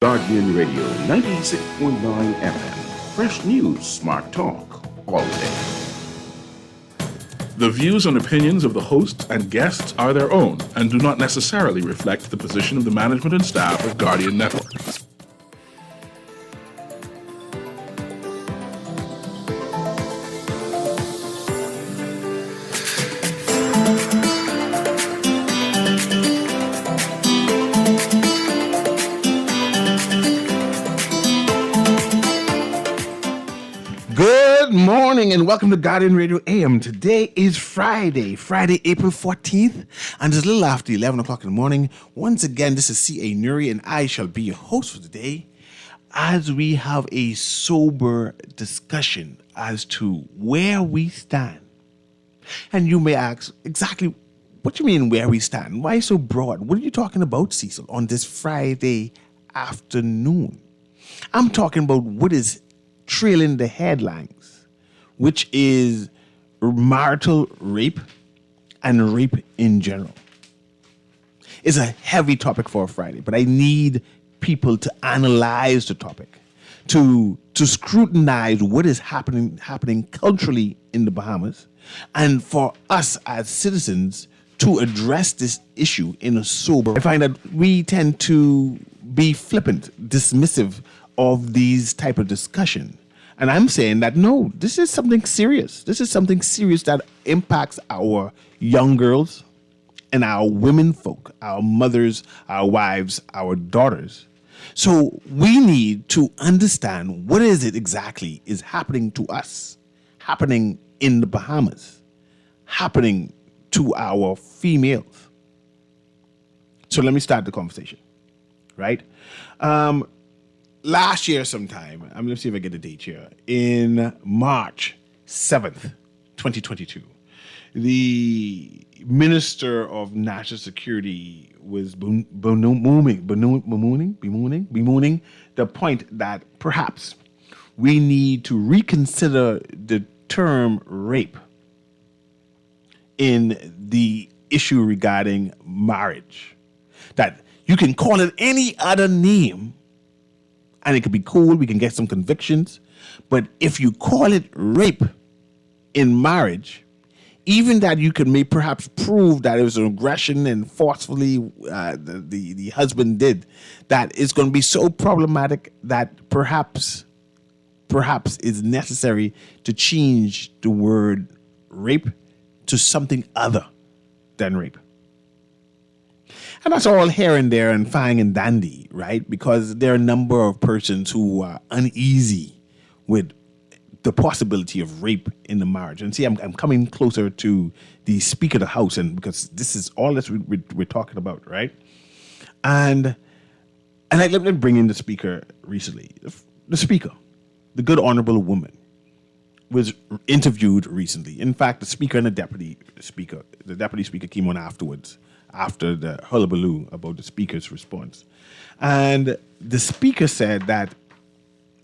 Guardian Radio 96.9 FM. Fresh news, smart talk, all day. The views and opinions of the hosts and guests are their own and do not necessarily reflect the position of the management and staff of Guardian Network. Good morning and welcome to Guardian Radio AM. Today is Friday, April 14th, and it's a little after 11 o'clock in the morning. Once again, this is C.A. Newry, and I shall be your host for today as we have a sober discussion as to where we stand. And you may ask, exactly what do you mean where we stand? Why so broad? What are you talking about, Cecil, on this Friday afternoon? I'm talking about what is trailing the headlines, which is marital rape and rape in general. It's a heavy topic for a Friday, but I need people to analyze the topic, to scrutinize what is happening culturally in the Bahamas, and for us as citizens to address this issue in a sober. I find that we tend to be flippant, dismissive of these type of discussion. And I'm saying that, no, this is something serious. This is something serious that impacts our young girls and our women folk, our mothers, our wives, our daughters. So we need to understand what is it exactly is happening to us, happening in the Bahamas, happening to our females. So let me start the conversation, right? Last year sometime, I'm going to see if I get the date here, in March 7th, 2022, the Minister of National Security was bemoaning the point that perhaps we need to reconsider the term rape in the issue regarding marriage. That you can call it any other name, and it could be cool, we can get some convictions. But if you call it rape in marriage, even that you can perhaps prove that it was an aggression and forcefully the husband did, that it's going to be so problematic that perhaps it's necessary to change the word rape to something other than rape. And that's all here and there and fine and dandy, right? Because there are a number of persons who are uneasy with the possibility of rape in the marriage. And see, I'm coming closer to the Speaker of the House, and because this is all that we're talking about, right? And let me bring in the Speaker recently. The Speaker, the good honorable woman, was interviewed recently. In fact, the Speaker and the Deputy Speaker came on afterwards, after the hullabaloo about the Speaker's response. And the Speaker said that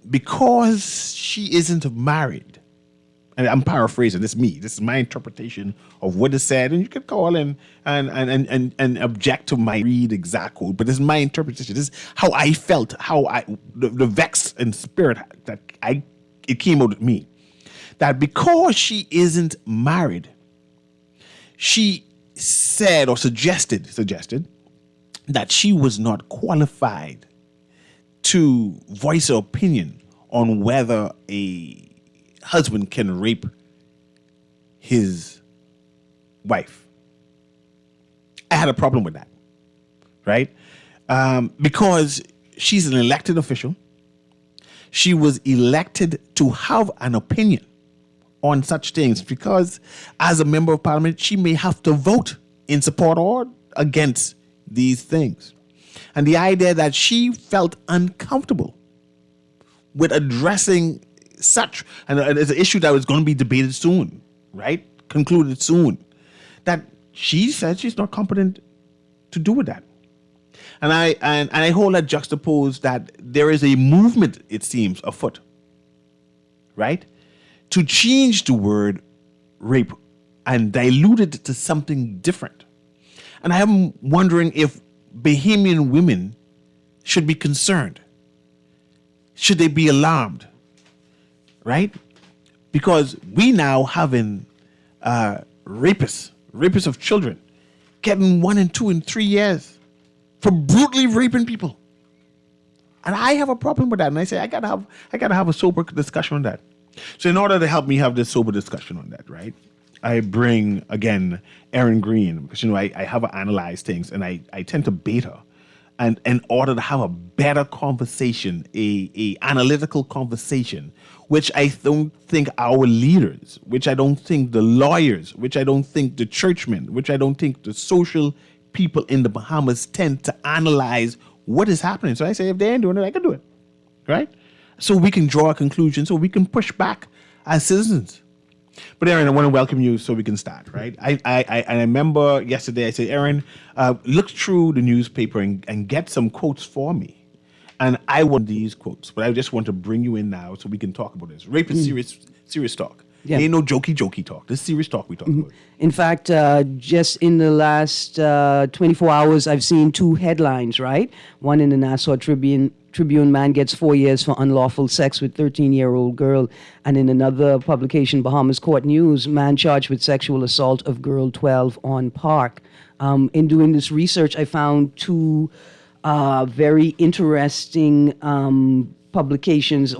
because she isn't married, and I'm paraphrasing, this is my interpretation of what is said, and you can call and object to my read exact quote, but this is my interpretation. This is how I felt, the vex and spirit that it came out of me. That because she isn't married, she said or suggested that she was not qualified to voice her opinion on whether a husband can rape his wife. I had a problem with that, right? Because she's an elected official. She was elected to have an opinion on such things, because as a member of parliament, she may have to vote in support or against these things. And the idea that she felt uncomfortable with addressing such, and it's an issue that was going to be debated soon, right? Concluded soon, that she said she's not competent to do with that. And I hold that juxtaposed that there is a movement, it seems, afoot, right, to change the word rape and dilute it to something different. And I am wondering if Bahamian women should be concerned should they be alarmed? Right? Because we now having rapists of children, getting 1 and 2 and 3 years for brutally raping people. And I have a problem with that. And I say I gotta have a sober discussion on that. So in order to help me have this sober discussion on that, right? I bring again Erin Green, because I have to analyze things and I tend to beta. And in order to have a better conversation, a analytical conversation, which I don't think our leaders, which I don't think the lawyers, which I don't think the churchmen, which I don't think the social people in the Bahamas tend to analyze what is happening. So I say, if they ain't doing it, I can do it, right? So we can draw a conclusion, so we can push back as citizens. But Erin, I want to welcome you so we can start, right? I remember yesterday I said, Erin, look through the newspaper and get some quotes for me. And I want these quotes, but I just want to bring you in now so we can talk about this. Rape is serious talk. Yeah. Ain't no jokey talk. This is serious talk we talk about. In fact, just in the last 24 hours, I've seen 2 headlines, right? One in the Nassau Tribune, man gets 4 years for unlawful sex with 13-year-old girl. And in another publication, Bahamas Court News, man charged with sexual assault of girl 12 on park. In doing this research, I found 2 very interesting publications,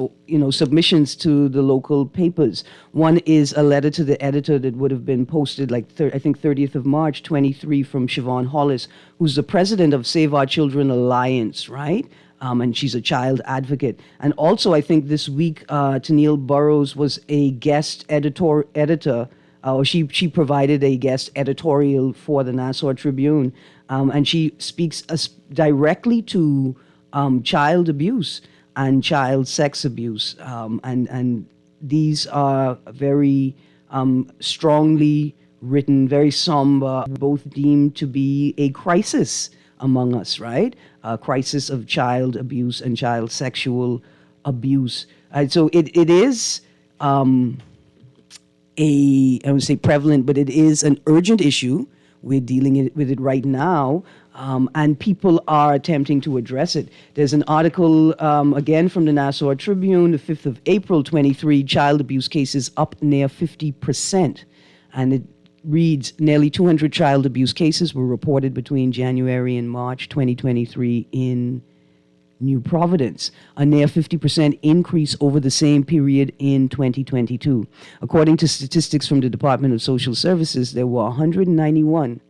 submissions to the local papers. One is a letter to the editor that would have been posted I think 30th of March, 23, from Siobhan Hollis, who's the president of Save Our Children Alliance, right? And she's a child advocate. And also, I think this week, Tennille Burrows was a guest editor, or she provided a guest editorial for the Nassau Tribune, and she speaks directly to child abuse and child sex abuse, and these are very strongly written, very somber, both deemed to be a crisis among us, right? A crisis of child abuse and child sexual abuse. So it is I would say prevalent, but it is an urgent issue. We're dealing with it right now, and people are attempting to address it. There's an article, again, from the Nassau Tribune, the 5th of April, 23, child abuse cases up near 50%. And it reads, nearly 200 child abuse cases were reported between January and March 2023 in New Providence, a near 50% increase over the same period in 2022. According to statistics from the Department of Social Services, there were 191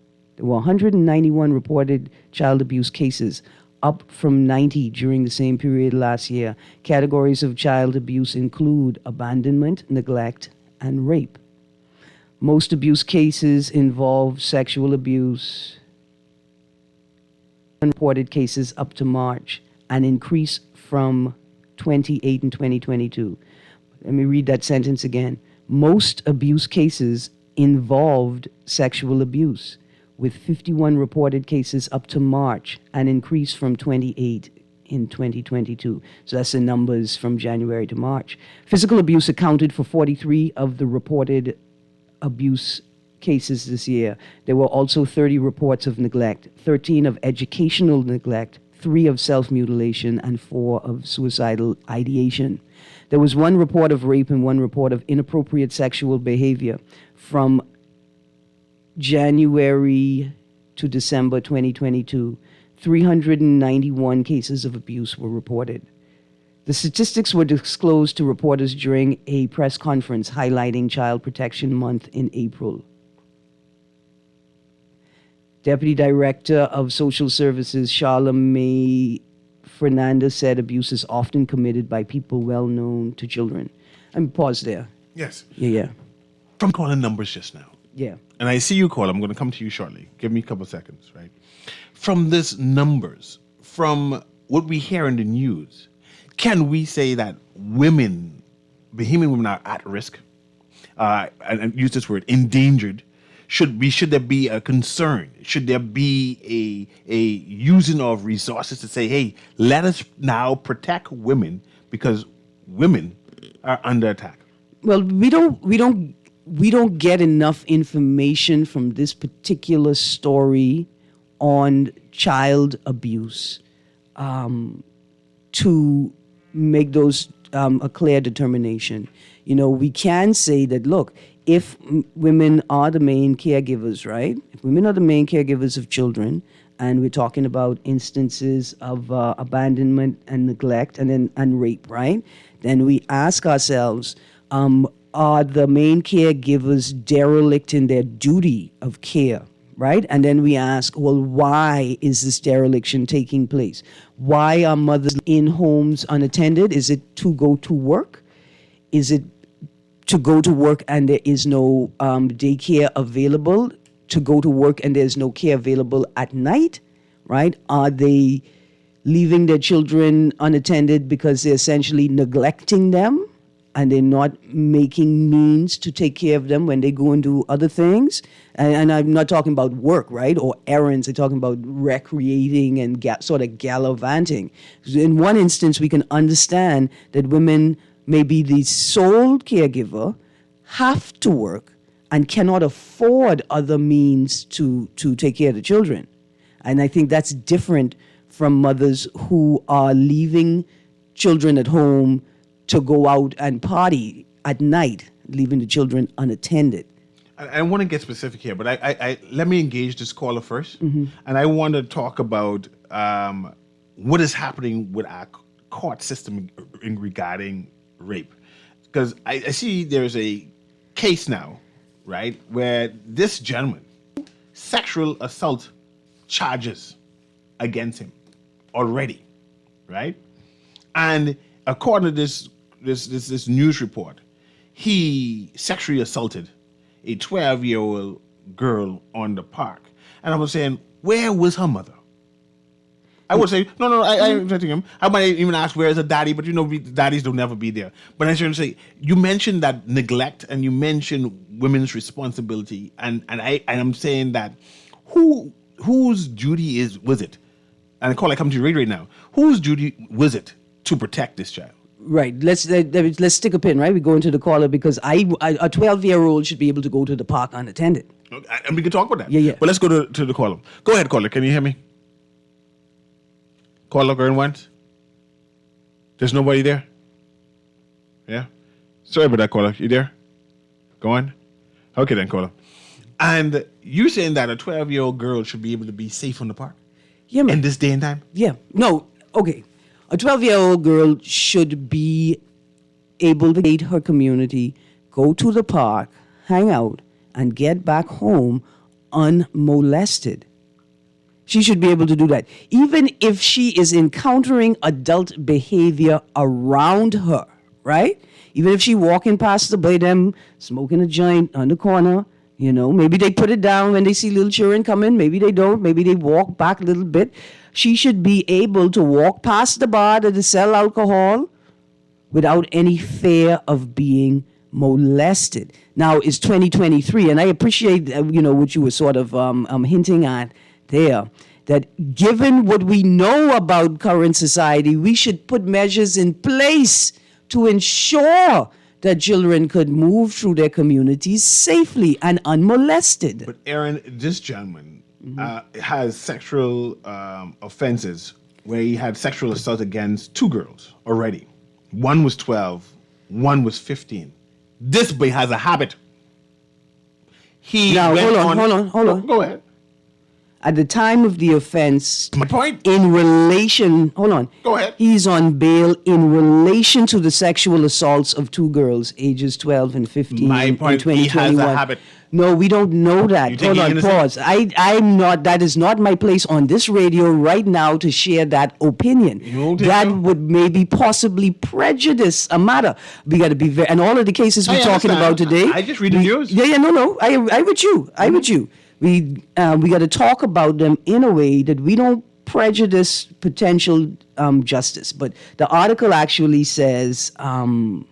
reported child abuse cases, up from 90 during the same period last year. Categories of child abuse include abandonment, neglect, and rape. Most abuse cases involve sexual abuse. Unreported cases up to March, an increase from 28 in 2022. Let me read that sentence again. Most abuse cases involved sexual abuse, with 51 reported cases up to March, an increase from 28 in 2022. So that's the numbers from January to March. Physical abuse accounted for 43 of the reported abuse cases this year. There were also 30 reports of neglect, 13 of educational neglect, 3 of self-mutilation, and 4 of suicidal ideation. There was 1 report of rape and 1 report of inappropriate sexual behavior from January to December 2022. 391 cases of abuse were reported. The statistics were disclosed to reporters during a press conference highlighting Child Protection Month in April. Deputy Director of Social Services, Charlamagne Fernandez, said abuse is often committed by people well known to children. And pause there. Yes. Yeah. From calling numbers just now. Yeah. And I see you call. I'm going to come to you shortly. Give me a couple of seconds, right? From these numbers, from what we hear in the news, can we say that women, Bahamian women, are at risk? And use this word, endangered. Should there be a concern? Should there be a using of resources to say, hey, let us now protect women because women are under attack? Well, we don't get enough information from this particular story on child abuse to make those a clear determination. We can say that, look, if women are the main caregivers, right? If women are the main caregivers of children, and we're talking about instances of abandonment and neglect and rape, right? Then we ask ourselves, are the main caregivers derelict in their duty of care, right? And then we ask, well, why is this dereliction taking place? Why are mothers in homes unattended? Is it to go to work? Is it to go to work and there is no daycare available? To go to work and there's no care available at night, right? Are they leaving their children unattended because they're essentially neglecting them and they're not making means to take care of them when they go and do other things? And I'm not talking about work, right? Or errands. I'm talking about recreating and sort of gallivanting. In one instance, we can understand that women may be the sole caregiver, have to work, and cannot afford other means to take care of the children. And I think that's different from mothers who are leaving children at home to go out and party at night, leaving the children unattended. I want to get specific here, but I let me engage this caller first. And I want to talk about what is happening with our court system regarding rape. Because I see there's a case now, right, where this gentleman, sexual assault charges against him already, right? And according to this news report, he sexually assaulted a 12-year-old girl on the park. And I was saying, where was her mother? I would say, no, I'm expecting him. I might even ask, where is her daddy? But daddies don't never be there. But I should say, you mentioned that neglect and you mentioned women's responsibility. And I'm saying that whose duty was it? And I call I come to you right now. Whose duty was it to protect this child? Right. Let's stick a pin, right? We go into the caller because a 12-year-old should be able to go to the park unattended. And we can talk about that. Yeah. But let's go to the caller. Go ahead, caller. Can you hear me? Caller going once? There's nobody there? Yeah? Sorry about that, caller. You there? Go on? Okay then, caller. And you saying that a 12-year-old girl should be able to be safe on the park? Yeah, man. In this day and time? Yeah. No. Okay. A 12-year-old girl should be able to aid her community, go to the park, hang out, and get back home unmolested. She should be able to do that. Even if she is encountering adult behavior around her, right? Even if she walking past the by them, smoking a joint on the corner, maybe they put it down when they see little children coming, maybe they don't, maybe they walk back a little bit. She should be able to walk past the bar that they sell alcohol without any fear of being molested. Now, it's 2023, and I appreciate, what you were sort of hinting at there, that given what we know about current society, we should put measures in place to ensure that children could move through their communities safely and unmolested. But Aaron, this gentleman has sexual offenses where he had sexual assault against two girls already. One was 12, one was 15. This boy has a habit. Hold on. Go ahead. At the time of the offense, My point. in relation, hold on. Go ahead. He's on bail in relation to the sexual assaults of two girls, ages 12 and 15. My point, in he has a habit. No, we don't know that. You think Hold he's on, innocent? pause. I'm not, that is not my place on this radio right now to share that opinion. You don't think That so? would maybe possibly prejudice a matter. We got to be very, and all of the cases we're talking about understand. today. I just read the news. Yeah, no. I with you. I with you. We got to talk about them in a way that we don't prejudice potential justice. But the article actually says that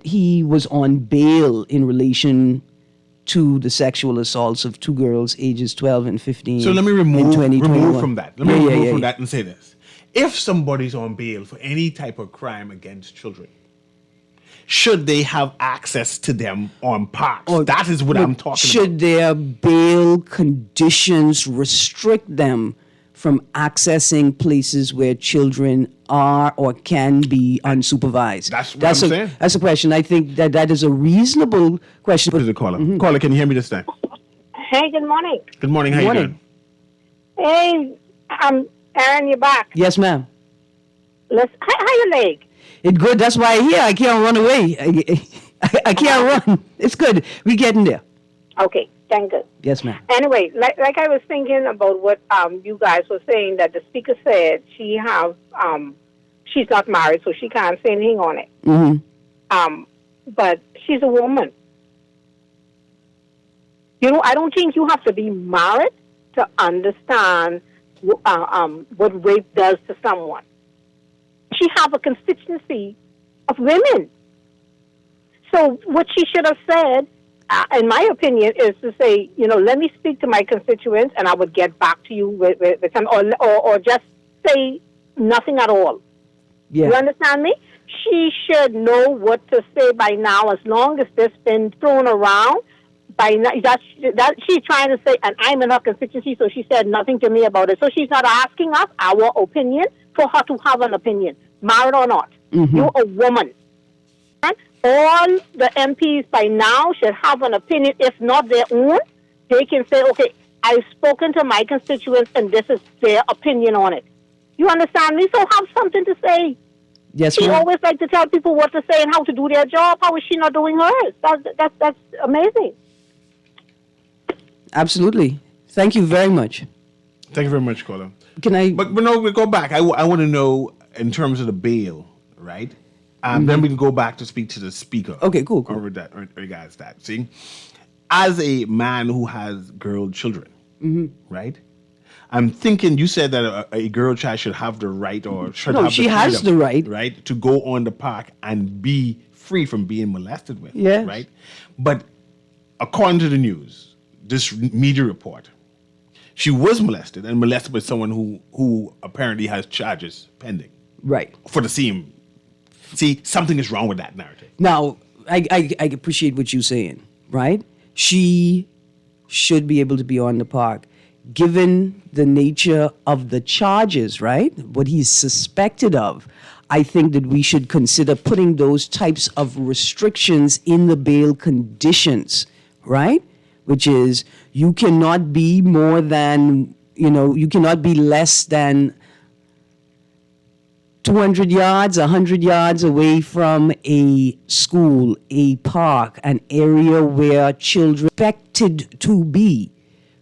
he was on bail in relation to the sexual assaults of two girls, ages 12 and 15. So let me in remove 2021. from that. Let me remove from that and say this. If somebody's on bail for any type of crime against children, should they have access to them on parks? That is what I'm talking Should their bail conditions restrict them from accessing places where children are or can be unsupervised? That's what I'm saying. That's a question. I think that is a reasonable question. What is it, caller? Caller, can you hear me this time? Hey, good morning. Good morning. How Morning. you doing? Hey, Aaron, you're back. Yes, ma'am. How your leg? It's good. That's why I'm here. I can't run away. I can't run. It's good. We're getting there. Okay, thank you. Yes, ma'am. Anyway, like I was thinking about what you guys were saying, that the speaker said she's not married, so she can't say anything on it. Mm-hmm. But she's a woman. You know, I don't think you have to be married to understand what rape does to someone. She have a constituency of women. So what she should have said, in my opinion, is to say, you know, let me speak to my constituents and I would get back to you with some, or just say nothing at all. Yeah. You understand me? She should know what to say by now, as long as this been thrown around. By now, that she's trying to say, and I'm in her constituency, so she said nothing to me about it. So she's not asking us our opinion for her to have an opinion, married or not. Mm-hmm. You're a woman. And all the MPs by now should have an opinion, if not their own. They can say, okay, I've spoken to my constituents, and this is their opinion on it. You understand me? So have something to say. Yes, She ma'am. always like to tell people what to say and how to do their job. How is she not doing hers? That's amazing. Absolutely. Thank you very much. Thank you very much, caller. Can I? But no, we go back. I want to know in terms of the bail, right? Then we can go back to speak to the speaker. Okay, cool. Over that, regards that. See, as a man who has girl children, right? I'm thinking you said that a girl child should have the right, or should No, have she the has freedom, the right. right, to go on the park and be free from being molested with. Yes. Right. But according to the news, this media report, she was molested and molested by someone who apparently has charges pending Right. for the same. See, something is wrong with that narrative. Now, I appreciate what you're saying, right? She should be able to be on the park, given the nature of the charges, right? What he's suspected of. I think that we should consider putting those types of restrictions in the bail conditions, right? Which is, you cannot be more than, you cannot be less than 200 yards, 100 yards away from a school, a park, an area where children are expected to be,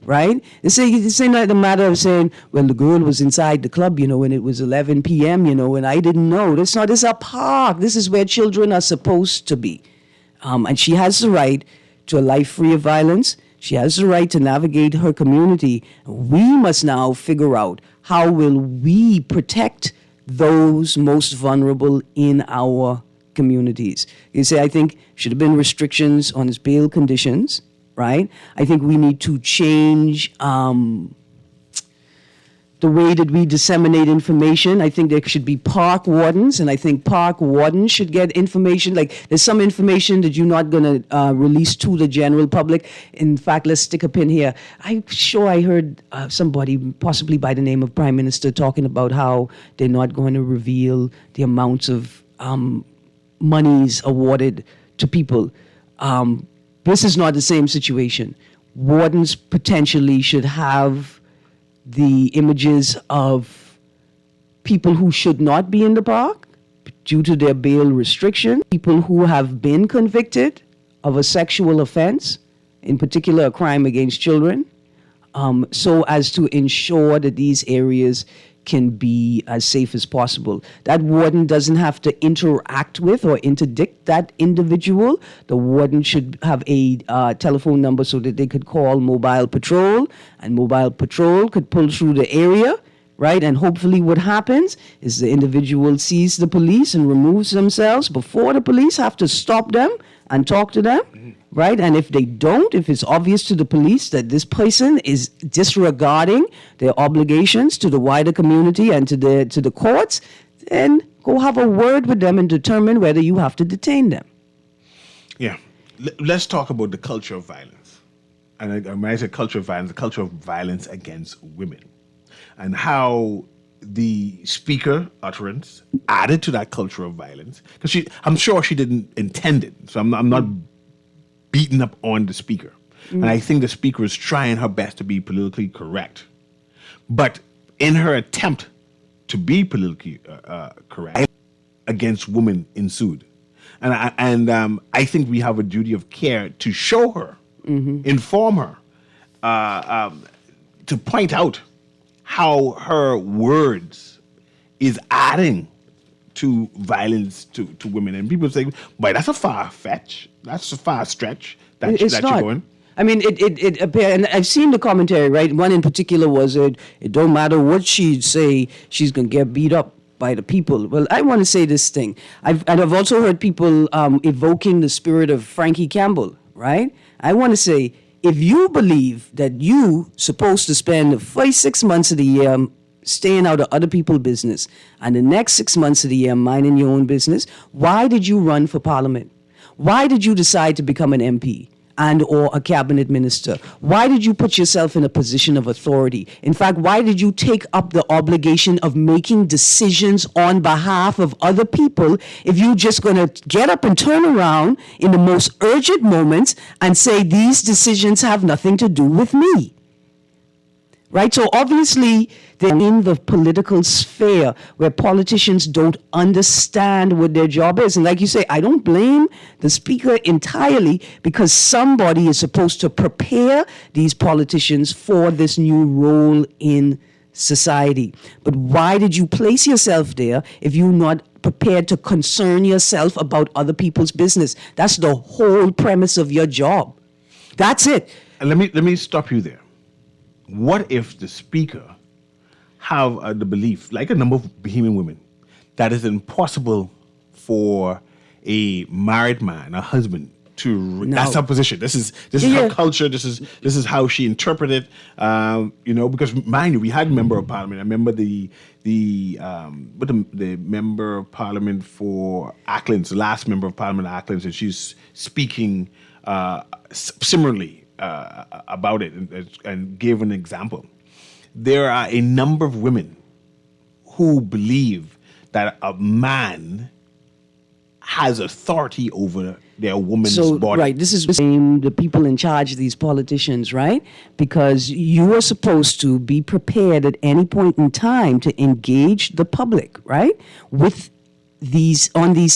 right? It's not a matter of saying, well, the girl was inside the club, when it was 11 p.m., and I didn't know. It's a park. This is where children are supposed to be. And she has the right to a life free of violence. She has the right to navigate her community. We must now figure out, how will we protect those most vulnerable in our communities? You say, I think should have been restrictions on his bail conditions, right? I think we need to change the way that we disseminate information. I think there should be park wardens, and I think park wardens should get information. Like, there's some information that you're not going to release to the general public. In fact, let's stick a pin here. I'm sure I heard somebody, possibly by the name of Prime Minister, talking about how they're not going to reveal the amounts of monies awarded to people. This is not the same situation. Wardens potentially should have the images of people who should not be in the park due to their bail restriction, people who have been convicted of a sexual offense, in particular a crime against children, so as to ensure that these areas can be as safe as possible. That warden doesn't have to interact with or interdict that individual. The warden should have a telephone number so that they could call mobile patrol, and mobile patrol could pull through the area, right? And hopefully what happens is the individual sees the police and removes themselves before the police have to stop them and talk to them, right? And if they don't, if it's obvious to the police that this person is disregarding their obligations to the wider community and to the courts, then go have a word with them and determine whether you have to detain them. Yeah. Let's talk about the culture of violence. And when I say culture of violence, the culture of violence against women. and how the speaker utterance added to that culture of violence. Because I'm sure she didn't intend it, so I'm not beating up on the speaker. And I think the speaker is trying her best to be politically correct. But in her attempt to be politically correct, against women ensued. And I think we have a duty of care to show her, inform her, to point out how her words is adding to violence to women. And people say, boy, that's a far fetch. That's a far stretch that It's you're not. going. I mean, it appears, and I've seen the commentary, right? One in particular was, it don't matter what she'd say, she's going to get beat up by the people. Well, I want to say this thing. I've also heard people evoking the spirit of Frankie Campbell, right? I want to say, if you believe that you supposed to spend the first 6 months of the year staying out of other people's business and the next 6 months of the year minding your own business, why did you run for parliament? Why did you decide to become an MP? And or a cabinet minister? Why did you put yourself in a position of authority? In fact, why did you take up the obligation of making decisions on behalf of other people if you're just going to get up and turn around in the most urgent moments and say these decisions have nothing to do with me? Right? So obviously, they're in the political sphere where politicians don't understand what their job is. And like you say, I don't blame the speaker entirely, because somebody is supposed to prepare these politicians for this new role in society. But why did you place yourself there if you're not prepared to concern yourself about other people's business? That's the whole premise of your job. That's it. And let me stop you there. What if the speaker have the belief, like a number of Bahamian women, that it's impossible for a married man, a husband, to that's her position. This is her culture. This is how she interpreted. Because mind you, we had a member of parliament. I remember the member of parliament for Acklands, the last member of parliament of Acklands, and she's speaking similarly about it and gave an example. There are a number of women who believe that a man has authority over their woman's body. Right, this is the people in charge of these politicians, right? Because you are supposed to be prepared at any point in time to engage the public, right? With these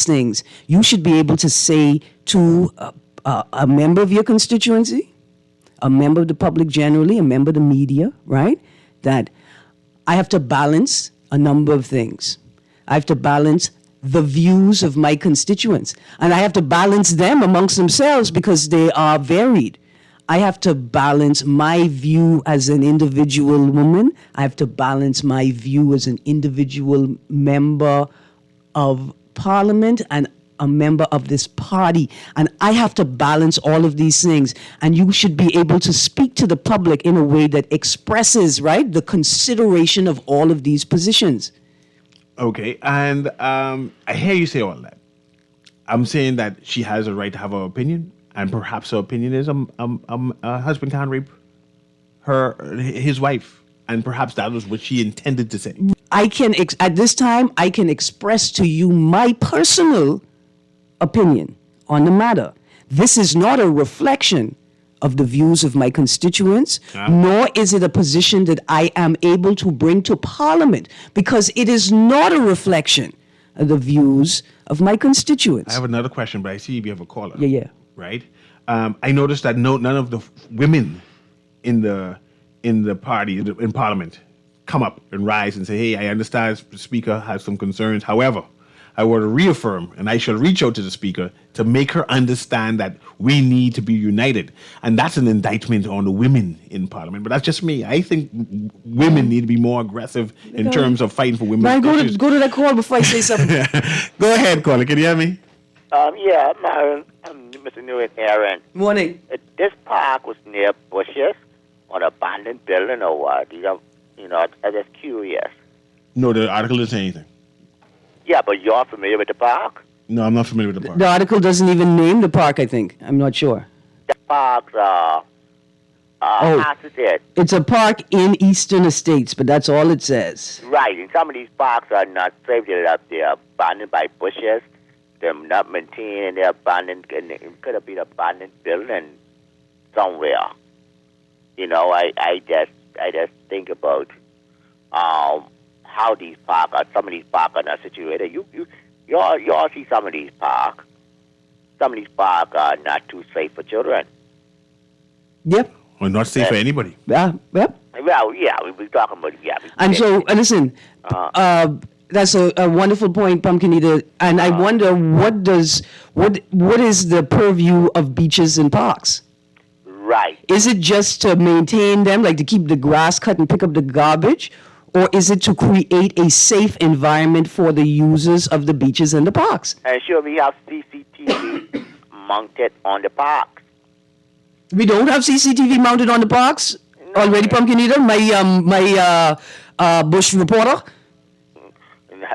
things. You should be able to say to a member of your constituency, a member of the public generally, a member of the media, right? That I have to balance a number of things. I have to balance the views of my constituents, and I have to balance them amongst themselves because they are varied. I have to balance my view as an individual woman. I have to balance my view as an individual member of parliament and a member of this party. And I have to balance all of these things. And you should be able to speak to the public in a way that expresses, right, the consideration of all of these positions. Okay, and I hear you say all that. I'm saying that she has a right to have her opinion, and perhaps her opinion is a husband can't rape his wife, and perhaps that was what she intended to say. At this time, I can express to you my personal opinion on the matter. This is not a reflection of the views of my constituents, nor is it a position that I am able to bring to Parliament, because it is not a reflection of the views of my constituents. I have another question, but I see you have a caller. Yeah. Right? I noticed that none of the women in the party, in Parliament, come up and rise and say, hey, I understand the Speaker has some concerns. However, I want to reaffirm, and I shall reach out to the Speaker to make her understand that we need to be united. And that's an indictment on the women in Parliament. But that's just me. I think women need to be more aggressive in terms of fighting for women's issues. Go to that call before I say something. Go ahead, caller. Can you hear me? Yeah, I'm Mr. Newry Aaron. Morning. This park was near bushes on an abandoned building or what? I'm just curious. No, the article doesn't say anything. Yeah, but you're familiar with the park? No, I'm not familiar with the park. The article doesn't even name the park, I think. I'm not sure. The park's Oh. Hassited. It's a park in Eastern Estates, but that's all it says. Right, and some of these parks are not safe. They're abandoned by bushes. They're not maintained, and they're abandoned. And it could have been abandoned building somewhere. You know, I just think about how these parks are. Some of these parks are not situated. You all see some of these parks. Some of these parks are not too safe for children. Yep. Or not safe for anybody. Yeah. Yep. Well, yeah, we're talking about And so, listen, that's a wonderful point, Pumpkin Eater. And I wonder what is the purview of beaches and parks? Right. Is it just to maintain them, like to keep the grass cut and pick up the garbage? Or is it to create a safe environment for the users of the beaches and the parks? And sure, we have CCTV mounted on the parks. We don't have CCTV mounted on the parks already, Pumpkin Eater. My bush reporter.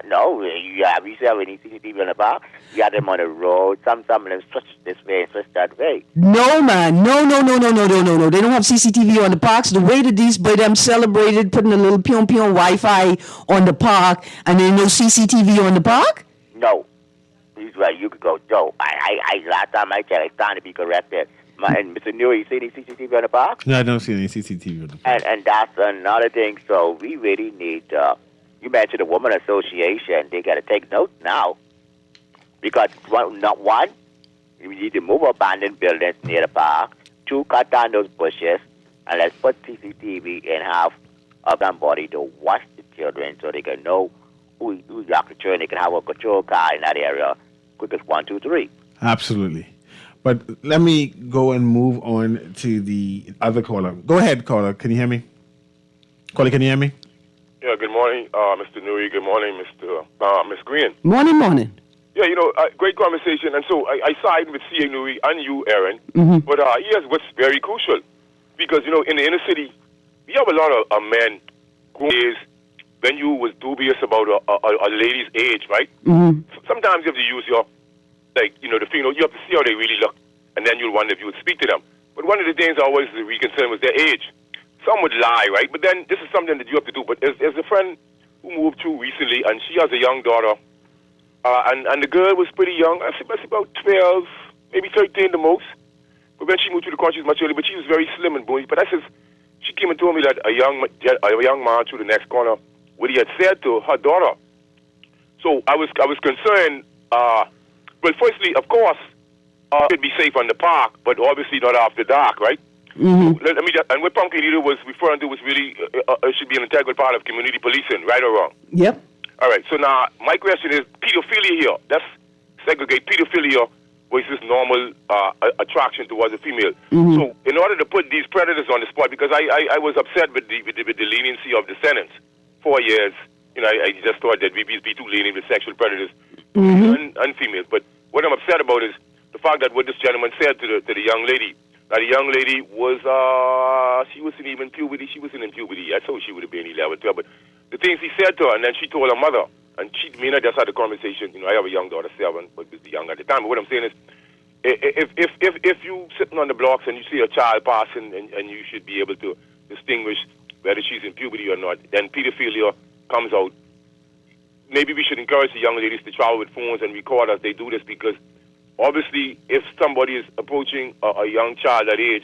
No, you have any CCTV on the park? You have them on the road. Some of them switch this way and switch that way. No, man. No. They don't have CCTV on the parks. The way that these by them celebrated putting a little pion Wi-Fi on the park, and there's no CCTV on the park? No. He's right. You could go, Joe. I last time I checked, it's time to be corrected. And Mr. Newry, you see any CCTV on the park? No, I don't see any CCTV on the park. And that's another thing. So we really need, you mentioned the Women Association. They got to take note now. Because, one, we need to move abandoned buildings near the park. Two, cut down those bushes. And let's put CCTV and have somebody to watch the children so they can know who's the children. They can have a control car in that area. Quick as 1, 2, 3. Absolutely. But let me go and move on to the other caller. Go ahead, caller. Can you hear me? Caller, can you hear me? Yeah, good morning, Mr. Newry. Good morning, Miss Green. Morning. Yeah, great conversation. And so I side with C.A. Newry and you, Aaron. Mm-hmm. But here's what's very crucial. Because, in the inner city, we have a lot of men who is, when you was dubious about a lady's age, right? Mm-hmm. Sometimes you have to use your, the female, you have to see how they really look. And then you'll wonder if you would speak to them. But one of the things I always be concerned was their age. Some would lie, right? But then this is something that you have to do. But there's a friend who moved to recently, and she has a young daughter. And the girl was pretty young. I think about 12, maybe 13 the most. But when she moved to the country, much earlier. But she was very slim and bony. But she came and told me that a young man through the next corner, what he had said to her daughter. So I was concerned. Well, firstly, of course, it should be safe on the park, but obviously not after dark, right? Mm-hmm. Let me just, and what Pumpkin Eater was referring to was really, it should be an integral part of community policing, right or wrong? Yep. All right, so now my question is pedophilia here. Let's segregate pedophilia versus normal attraction towards a female. Mm-hmm. So in order to put these predators on the spot, because I was upset with the leniency of the sentence, 4 years. I just thought that we'd be too lenient with sexual predators and females. But what I'm upset about is the fact that what this gentleman said to the young lady. Now, the young lady was, she wasn't even puberty. She wasn't in puberty. I thought she would have been 11, 12. But the things he said to her, and then she told her mother, and me and I just had a conversation. I have a young daughter, 7, but was young at the time. But what I'm saying is, if you sitting on the blocks and you see a child passing, and you should be able to distinguish whether she's in puberty or not, then pedophilia comes out. Maybe we should encourage the young ladies to travel with phones and record as they do this, because obviously, if somebody is approaching a young child that age,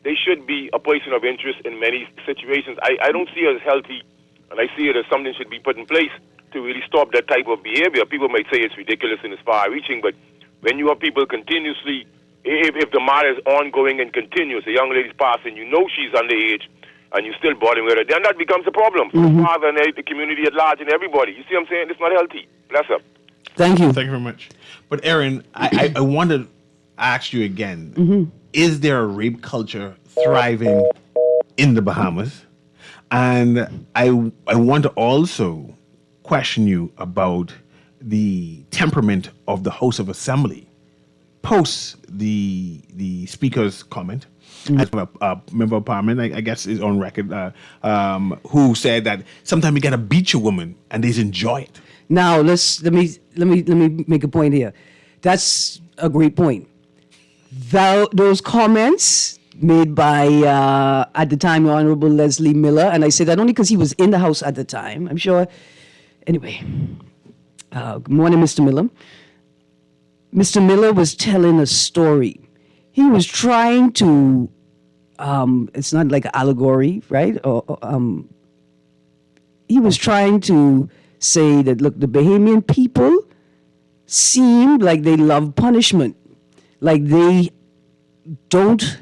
they should be a person of interest in many situations. I don't see it as healthy, and I see it as something should be put in place to really stop that type of behavior. People might say it's ridiculous and it's far-reaching, but when you have people continuously, if the matter is ongoing and continuous, a young lady's passing, she's underage, and you still bothering with her, then that becomes a problem for the father and the community at large and everybody. You see what I'm saying? It's not healthy. Bless up. Thank you. Thank you very much. But Aaron, I want to ask you again, is there a rape culture thriving in the Bahamas? And I want to also question you about the temperament of the House of Assembly post the speaker's comment. As a member of parliament, I guess is on record, who said that sometimes you gotta beat your woman and they enjoy it. Now let me make a point here. That's a great point. Those comments made by, at the time, Honorable Leslie Miller. And I say that only because he was in the House at the time. I'm sure. Anyway, good morning, Mr. Miller. Mr. Miller was telling a story. He was trying to, it's not like an allegory, right? He was trying to say that, look, the Bahamian people seem like they love punishment, like they don't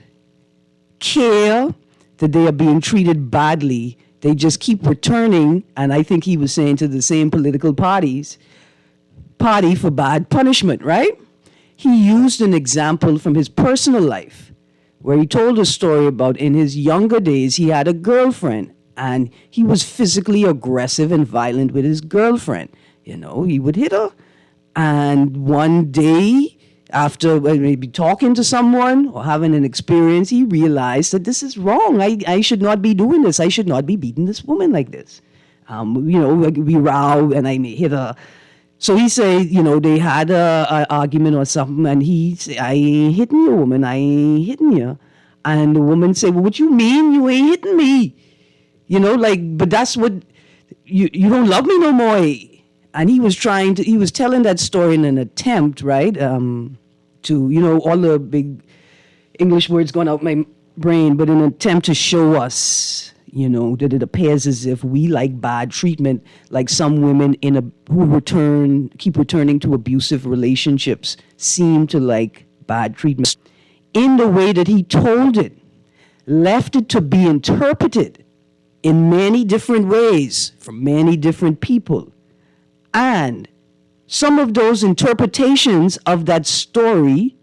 care that they are being treated badly. They just keep returning, and I think he was saying to the same political party for bad punishment, right? He used an example from his personal life where he told a story about in his younger days he had a girlfriend and he was physically aggressive and violent with his girlfriend. You know, he would hit her. And one day, after maybe talking to someone or having an experience, he realized that this is wrong. I should not be doing this. I should not be beating this woman like this. We row and I may hit her. So he said, they had a argument or something, and he said, I ain't hitting you, woman. I ain't hitting you. And the woman said, well, what you mean you ain't hitting me? But that's what, you don't love me no more. And he was telling that story in an attempt, right, to, all the big English words going out my brain, but in an attempt to show us, that it appears as if we like bad treatment, like some women who keep returning to abusive relationships seem to like bad treatment. In the way that he told it, left it to be interpreted in many different ways from many different people. And some of those interpretations of that story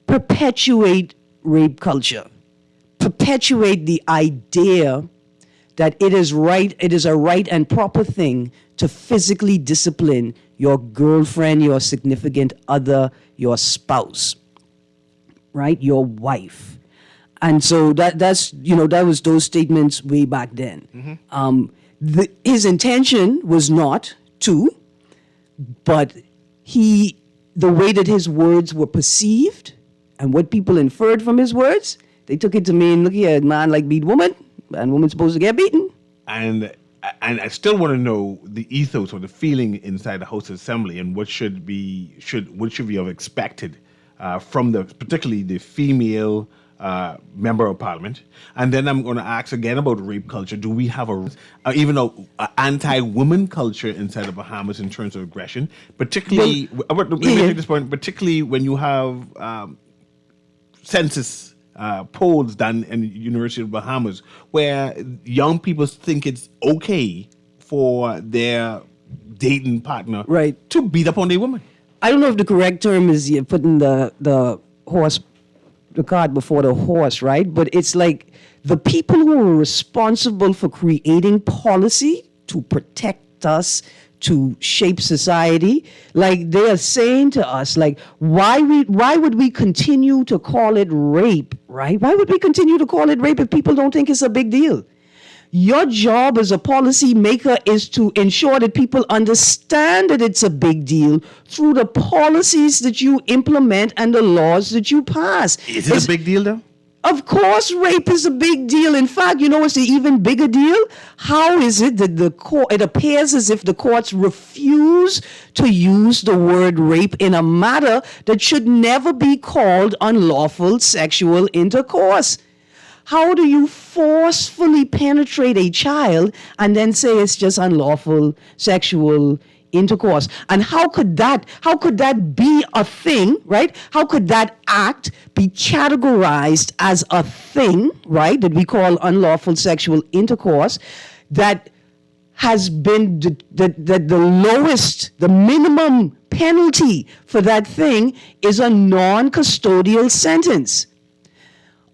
perpetuate rape culture, perpetuate the idea that it is a right and proper thing to physically discipline your girlfriend, your significant other, your spouse, right? Your wife. And so that was those statements way back then. Mm-hmm. His intention was not to, but the way that his words were perceived and what people inferred from his words, they took it to mean, look here, man like beat woman, and woman's supposed to get beaten. And I still want to know the ethos or the feeling inside the House of Assembly and what should we have expected from particularly the female member of parliament. And then I'm going to ask again about rape culture. Do we have even an anti-woman culture inside the Bahamas in terms of aggression? Particularly, let me take this point, particularly when you have census polls done in the University of Bahamas where young people think it's okay for their dating partner to beat up on their woman. I don't know if the correct term is putting the cart before the horse, right? But it's like the people who are responsible for creating policy to protect us, to shape society, like they are saying to us, like, why would we continue to call it rape, right? Why would we continue to call it rape if people don't think it's a big deal? Your job as a policy maker is to ensure that people understand that it's a big deal through the policies that you implement and the laws that you pass. Is it a big deal, though? Of course, rape is a big deal. In fact, what's the even bigger deal? How is it that it appears as if the courts refuse to use the word rape in a matter that should never be called unlawful sexual intercourse? How do you forcefully penetrate a child and then say it's just unlawful sexual intercourse? And how could that be a thing, right? How could that act be categorized as a thing, right, that we call unlawful sexual intercourse, that has been the lowest, the minimum penalty for that thing is a non-custodial sentence?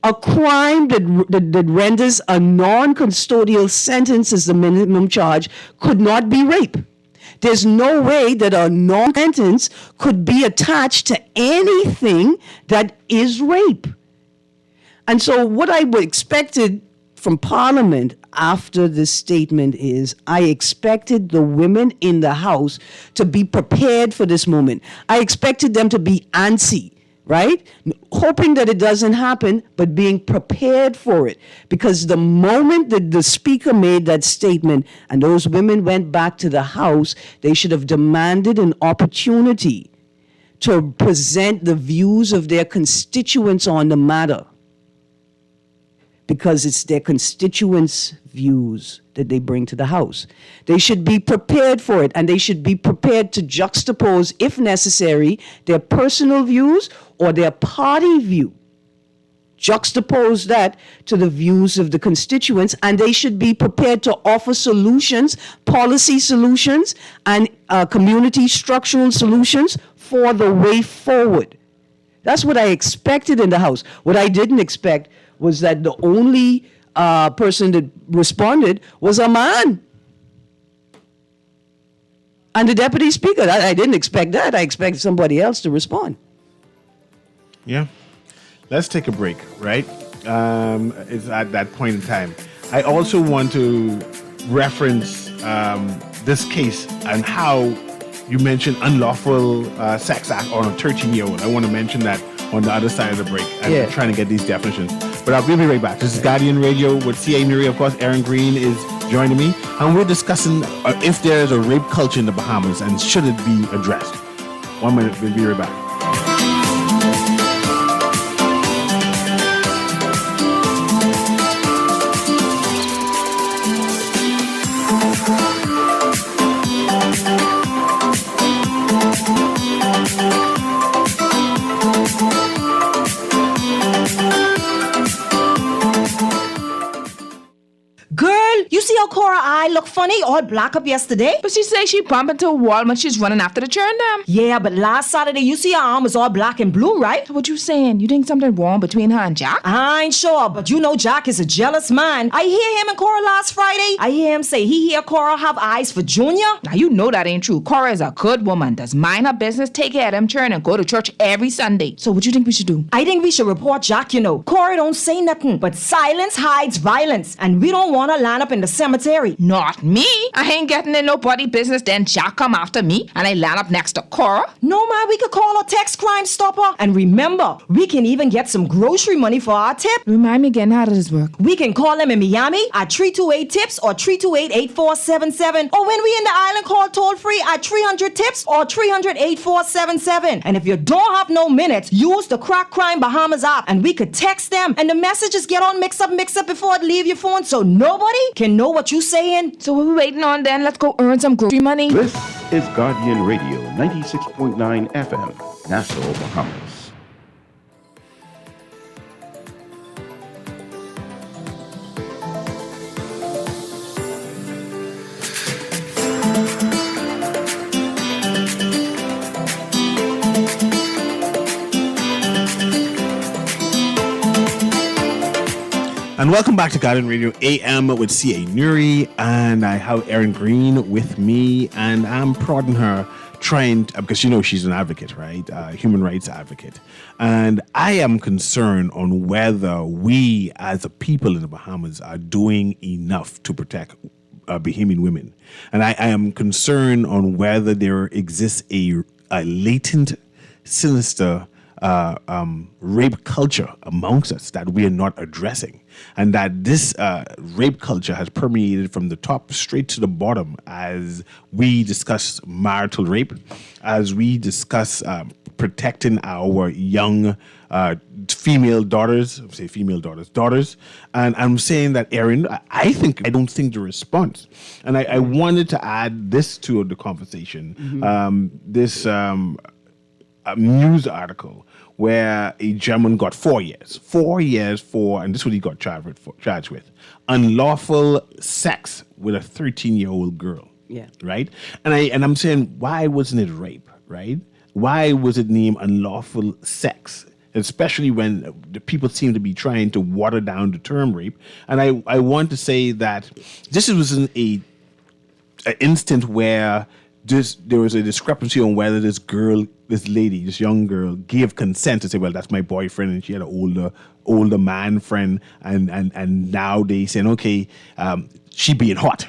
A crime that renders a non-custodial sentence as the minimum charge could not be rape. There's no way that a non-sentence could be attached to anything that is rape. And so what I expected from Parliament after this statement is I expected the women in the House to be prepared for this moment. I expected them to be antsy, right? Hoping that it doesn't happen, but being prepared for it. Because the moment that the speaker made that statement and those women went back to the house, they should have demanded an opportunity to present the views of their constituents on the matter. Because it's their constituents' views that they bring to the house. They should be prepared for it, and they should be prepared to juxtapose, if necessary, their personal views or their party view. Juxtapose that to the views of the constituents, and they should be prepared to offer solutions, policy solutions, and community structural solutions for the way forward. That's what I expected in the House. What I didn't expect was that the only person that responded was a man. And the deputy speaker. I didn't expect that. I expected somebody else to respond. Yeah. Let's take a break, right? It's at that point in time. I also want to reference this case and how you mentioned unlawful sex act on a 13-year-old. I want to mention that on the other side of the break. I'm trying to get these definitions. But I'll be right back. This is Guardian Radio with CA Newry. Of course, Aaron Green is joining me. And we're discussing if there is a rape culture in the Bahamas and should it be addressed. 1 minute, we'll be right back. You see how Cora eye look funny, all black up yesterday? But she say she bump into a wall when she's running after the churn them. Yeah, but last Saturday, you see her arm was all black and blue, right? So what you saying? You think something wrong between her and Jack? I ain't sure, but you know Jack is a jealous man. I hear him and Cora last Friday. I hear him say he hear Cora have eyes for Junior. Now you know that ain't true. Cora is a good woman, does mind her business, take care of them churn, and go to church every Sunday. So what you think we should do? I think we should report Jack, you know. Cora don't say nothing, but silence hides violence, and we don't want to line up in the cemetery. Not me. I ain't getting in nobody business. Then Jack come after me and I land up next to Cora. No, man, we could call a text Crime Stopper. And remember, we can even get some grocery money for our tip. Remind me again, how does this work? We can call them in Miami at 328-TIPS or 328-8477. Or when we in the island, call toll free at 300-TIPS or 300-8477. And if you don't have no minutes, use the Crack Crime Bahamas app and we could text them and the messages get on mix up before it leave your phone so nobody can know what you saying. So what we waiting on then? Let's go earn some grocery money. This is Guardian Radio 96.9 FM, Nassau, Bahamas. And welcome back to Guardian Radio AM with CA Newry, and I have Erin Green with me, and I'm prodding her, because you know she's an advocate, right? Human rights advocate. And I am concerned on whether we as a people in the Bahamas are doing enough to protect Bahamian women. And I am concerned on whether there exists a latent, sinister rape culture amongst us that we are not addressing, and that this rape culture has permeated from the top straight to the bottom as we discuss marital rape, as we discuss protecting our young female daughters, and I'm saying that, Erin, I don't think the response, and I wanted to add this to the conversation, this news article where a gentleman got 4 years for, and this is what he got charged with, unlawful sex with a 13-year-old girl. Yeah. Right? And I'm saying, why wasn't it rape, right? Why was it named unlawful sex? Especially when the people seem to be trying to water down the term rape. And I want to say that this was an instant where there was a discrepancy on whether this young girl gave consent to say, well, that's my boyfriend, and she had an older man friend, and now they saying, okay, she being hot.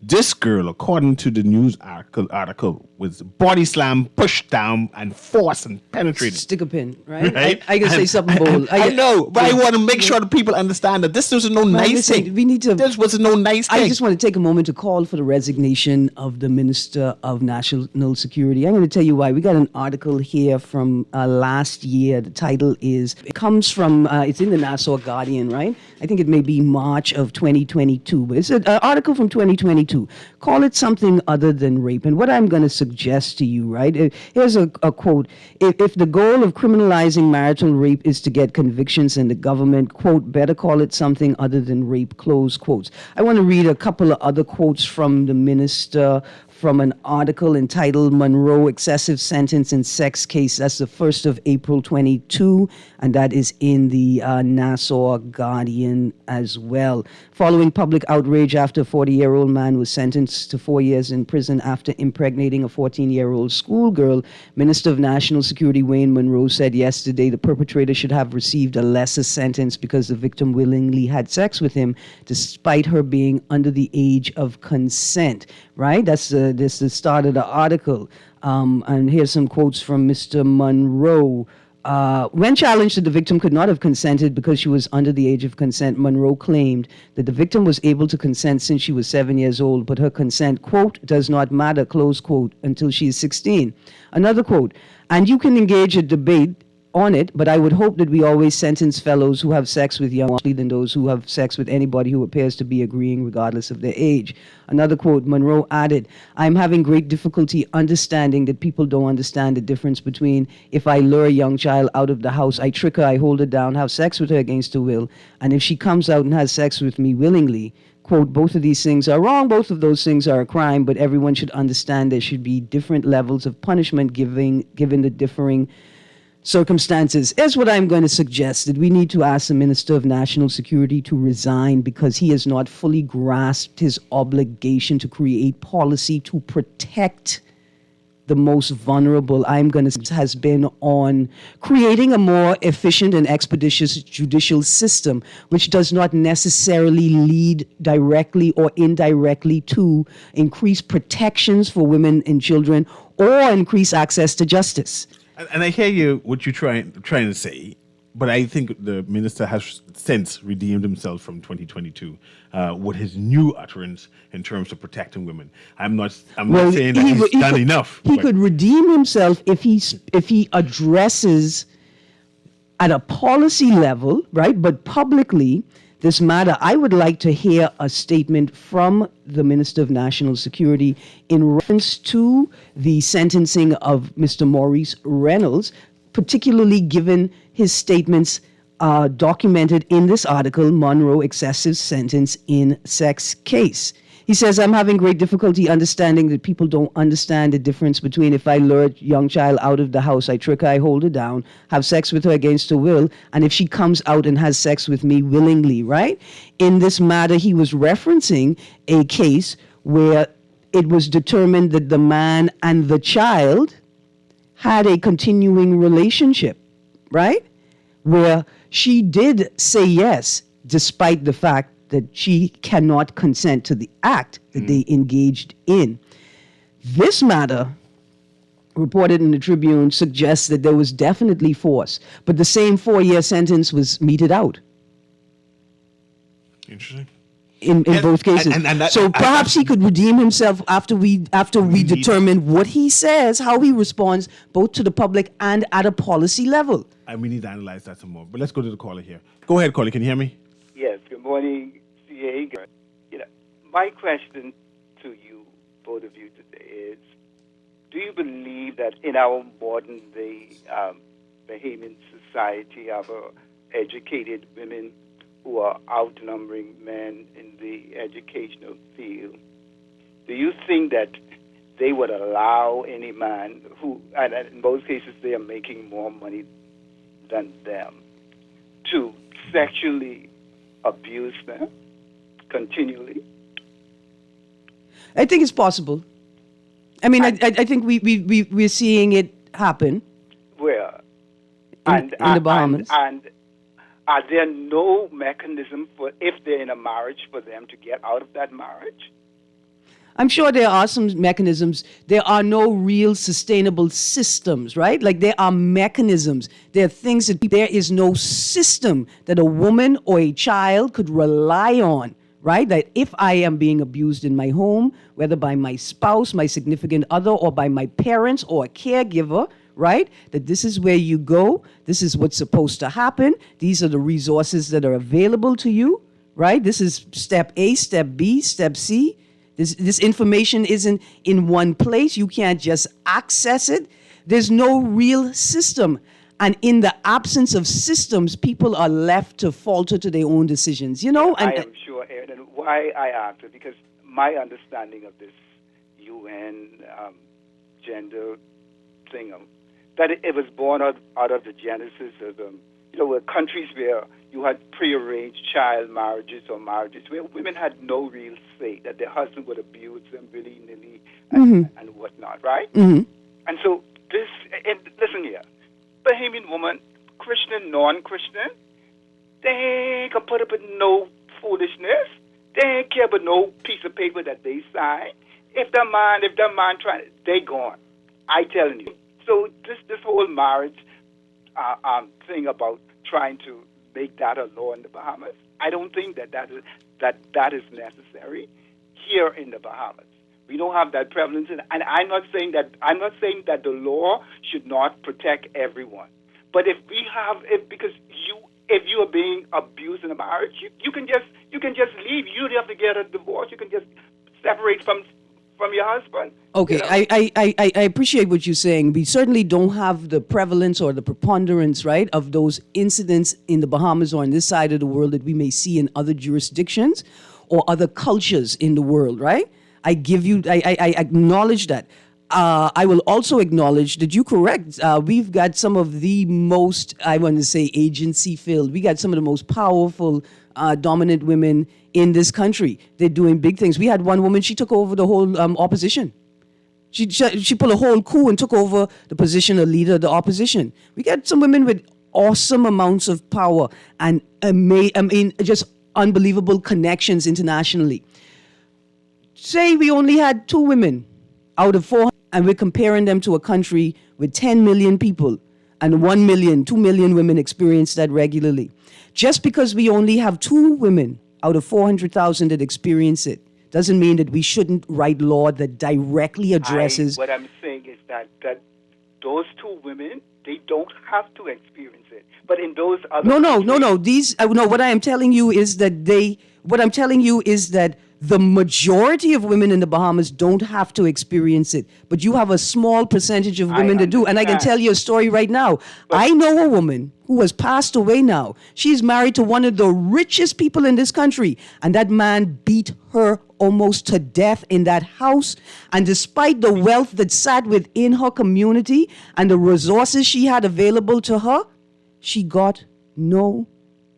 This girl, according to the news article was body slam, pushed down, and forced and penetrated. Stick a pin, right? Right? I can say something bold. I know, but I want to make sure that people understand that this was no nice listen, thing. we need to- This was no nice thing. I just want to take a moment to call for the resignation of the Minister of National Security. I'm going to tell you why. We got an article here from last year. The title is, it comes from, it's in the Nassau Guardian, right? I think it may be March of 2022, but it's an article from 2022. Call it something other than rape. And what I'm going to suggest to you, right? Here's a quote. If the goal of criminalizing marital rape is to get convictions and the government, quote, better call it something other than rape, close quotes. I want to read a couple of other quotes from the minister from an article entitled Monroe Excessive Sentence in Sex Case. That's the 1st of April 22, and that is in the Nassau Guardian as well. Following public outrage after a 40-year-old man was sentenced to 4 years in prison after impregnating a 14-year-old schoolgirl, Minister of National Security Wayne Monroe said yesterday the perpetrator should have received a lesser sentence because the victim willingly had sex with him despite her being under the age of consent, right? That's this is the start of the article. And here's some quotes from Mr. Monroe. When challenged that the victim could not have consented because she was under the age of consent, Monroe claimed that the victim was able to consent since she was 7 years old, but her consent, quote, does not matter, close quote, until she is 16. Another quote, and you can engage a debate on it, but I would hope that we always sentence fellows who have sex with young people than those who have sex with anybody who appears to be agreeing regardless of their age. Another quote, Monroe added, I'm having great difficulty understanding that people don't understand the difference between if I lure a young child out of the house, I trick her, I hold her down, have sex with her against her will, and if she comes out and has sex with me willingly, quote, both of these things are wrong, both of those things are a crime, but everyone should understand there should be different levels of punishment given the differing circumstances. Is what I'm going to suggest, that we need to ask the Minister of National Security to resign because he has not fully grasped his obligation to create policy to protect the most vulnerable. Has been on creating a more efficient and expeditious judicial system, which does not necessarily lead directly or indirectly to increased protections for women and children or increased access to justice. And I hear you, what you're trying to say, but I think the minister has since redeemed himself from 2022 with his new utterance in terms of protecting women. I'm not saying that he's done enough. He could redeem himself if he addresses at a policy level, right, but publicly, this matter. I would like to hear a statement from the Minister of National Security in reference to the sentencing of Mr. Maurice Reynolds, particularly given his statements documented in this article, Monroe Excessive Sentence in Sex Case. He says, I'm having great difficulty understanding that people don't understand the difference between if I lure a young child out of the house, I trick her, I hold her down, have sex with her against her will, and if she comes out and has sex with me willingly, right? In this matter, he was referencing a case where it was determined that the man and the child had a continuing relationship, right? Where she did say yes, despite the fact that she cannot consent to the act that they engaged in. This matter, reported in the Tribune, suggests that there was definitely force, but the same 4-year sentence was meted out. Interesting. In both cases. So perhaps he could redeem himself after we determine what he says, how he responds, both to the public and at a policy level. And we need to analyze that some more. But let's go to the caller here. Go ahead, caller. Can you hear me? Yes, good morning, CA. My question to you, both of you today, is, do you believe that in our modern day Bahamian society, our educated women who are outnumbering men in the educational field, do you think that they would allow any man who, and in most cases they are making more money than them, to sexually abuse them continually? I think it's possible. I mean, I think we're seeing it happen. Where? In the Bahamas. And are there no mechanism for, if they're in a marriage, for them to get out of that marriage? I'm sure there are some mechanisms. There are no real sustainable systems, right? Like there are mechanisms. There are things that there is no system that a woman or a child could rely on, right? That if I am being abused in my home, whether by my spouse, my significant other, or by my parents or a caregiver, right? That this is where you go. This is what's supposed to happen. These are the resources that are available to you, right? This is step A, step B, step C. This information isn't in one place. You can't just access it. There's no real system. And in the absence of systems, people are left to falter to their own decisions, you know? And I am sure, Aaron, and why I asked it, because my understanding of this UN gender thing, that it was born out of the genesis of, countries where you had prearranged child marriages or marriages where women had no real say, that their husband would abuse them willy-nilly and whatnot, right? Mm-hmm. And so listen here, Bahamian woman, Christian, non-Christian, they ain't gonna put up with no foolishness. They ain't care about no piece of paper that they sign. If the man trying, they gone. I telling you. So this whole marriage thing about trying to make that a law in the Bahamas, I don't think that is necessary here in the Bahamas. We don't have that prevalence, and I'm not saying that the law should not protect everyone. But if you are being abused in a marriage, you can just leave. You don't have to get a divorce. You can just separate from your husband. Okay, I appreciate what you're saying. We certainly don't have the prevalence or the preponderance, right, of those incidents in the Bahamas or on this side of the world that we may see in other jurisdictions or other cultures in the world, right? I acknowledge that. I will also acknowledge that you're correct. We've got some of the most, I want to say, agency-filled. We got some of the most powerful, dominant women in this country. They're doing big things. We had one woman, she took over the whole opposition. She pulled a whole coup and took over the position of leader of the opposition. We got some women with awesome amounts of power and just unbelievable connections internationally. Say we only had 2 women out of 4, and we're comparing them to a country with 10 million people, and 1 million, 2 million women experience that regularly. Just because we only have 2 women out of 400,000 that experience it doesn't mean that we shouldn't write law that directly addresses. What I'm saying is that those 2 women, they don't have to experience it. But in those other countries, what I am telling you is that the majority of women in the Bahamas don't have to experience it, but you have a small percentage of women that do. And I can tell you a story right now. I know a woman who has passed away now. She's married to one of the richest people in this country, and that man beat her almost to death in that house. And despite the wealth that sat within her community and the resources she had available to her, she got no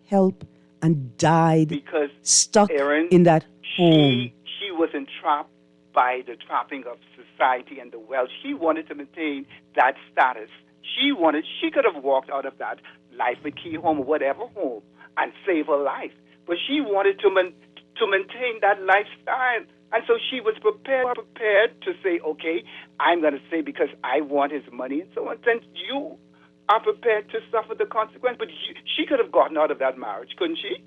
help and died because stuck Aaron, in that home. She was entrapped by the trapping of society and the wealth. She wanted to maintain that status. She could have walked out of that life with key home or whatever home and save her life. But she wanted to maintain that lifestyle. And so she was prepared to say, okay, I'm going to say because I want his money and so on. Then you are prepared to suffer the consequence. But she could have gotten out of that marriage, couldn't she?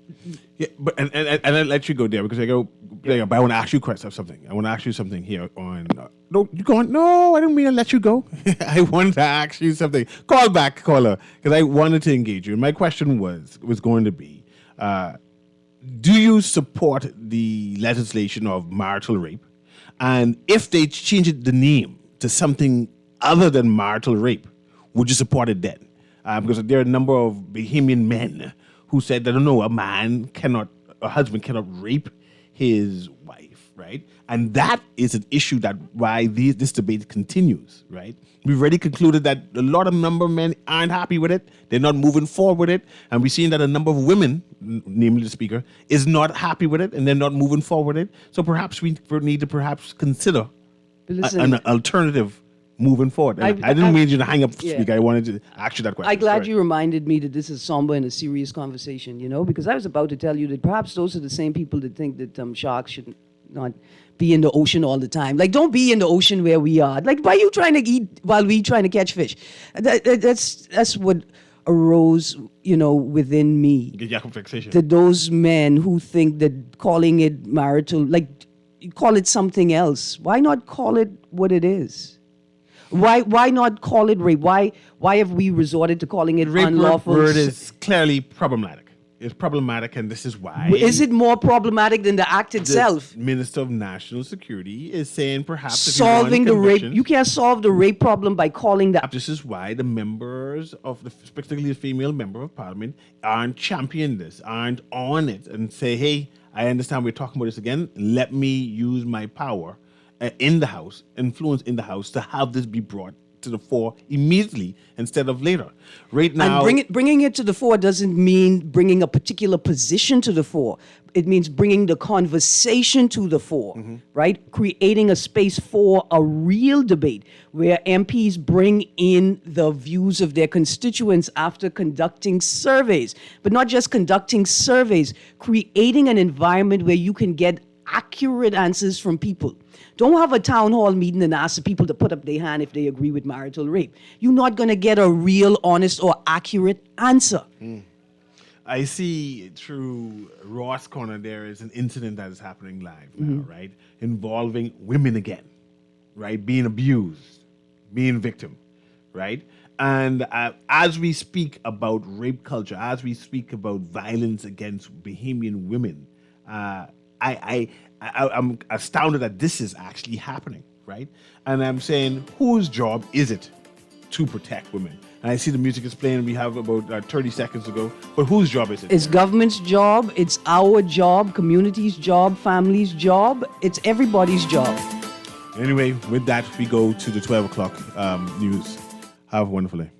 Yeah, but and I'll let you go there because but I want to ask you something. I want to ask you something here on. No, you go on. No, I didn't mean to let you go. I wanted to ask you something. Call back, caller, because I wanted to engage you. And my question was going to be, do you support the legislation of marital rape? And if they change the name to something other than marital rape, would you support it then? Because there are a number of Bahamian men who said that, no, a husband cannot rape his wife, right? And that is an issue that why this debate continues, right? We've already concluded that a lot of number of men aren't happy with it. They're not moving forward with it. And we've seen that a number of women, namely the speaker, is not happy with it and they're not moving forward with it. So perhaps we need to consider an alternative moving forward. I didn't mean you to hang up, speaker. I wanted to ask you that question. I'm glad you reminded me that this is somber and a serious conversation, because I was about to tell you that perhaps those are the same people that think that sharks should not be in the ocean all the time. Like, don't be in the ocean where we are. Like, why are you trying to eat while we trying to catch fish? That's what arose, within me. Jacob fixation. To those men who think that calling it marital, like, call it something else. Why not call it what it is? Why not call it rape? Why have we resorted to calling it Rape unlawful? word is clearly problematic. It's problematic, and this is why. Is it more problematic than the act itself? The Minister of National Security is saying perhaps if Solving the rape. convictions, You can't solve the rape problem by calling the. this is why the members of particularly the female member of parliament, aren't championing this, aren't on it, and say, hey, I understand we're talking about this again. Let me use my power in the House, influence in the House, to have this be brought to the fore immediately instead of later. Right now, And bringing it to the fore doesn't mean bringing a particular position to the fore. It means bringing the conversation to the fore, right? Creating a space for a real debate where MPs bring in the views of their constituents after conducting surveys, but not just conducting surveys, creating an environment where you can get accurate answers from people. Don't have a town hall meeting and ask the people to put up their hand if they agree with marital rape. You're not going to get a real, honest, or accurate answer. I see through Ross Corner there is an incident that is happening live now, right? Involving women again, right? Being abused, being victim, right? And as we speak about rape culture, as we speak about violence against Bahamian women, I'm astounded that this is actually happening, right? And I'm saying, whose job is it to protect women? And I see the music is playing. We have about 30 seconds to go. But whose job is it? It's government's job. It's our job. Community's job. Family's job. It's everybody's job. Anyway, with that, we go to the 12 o'clock news. Have a wonderful day.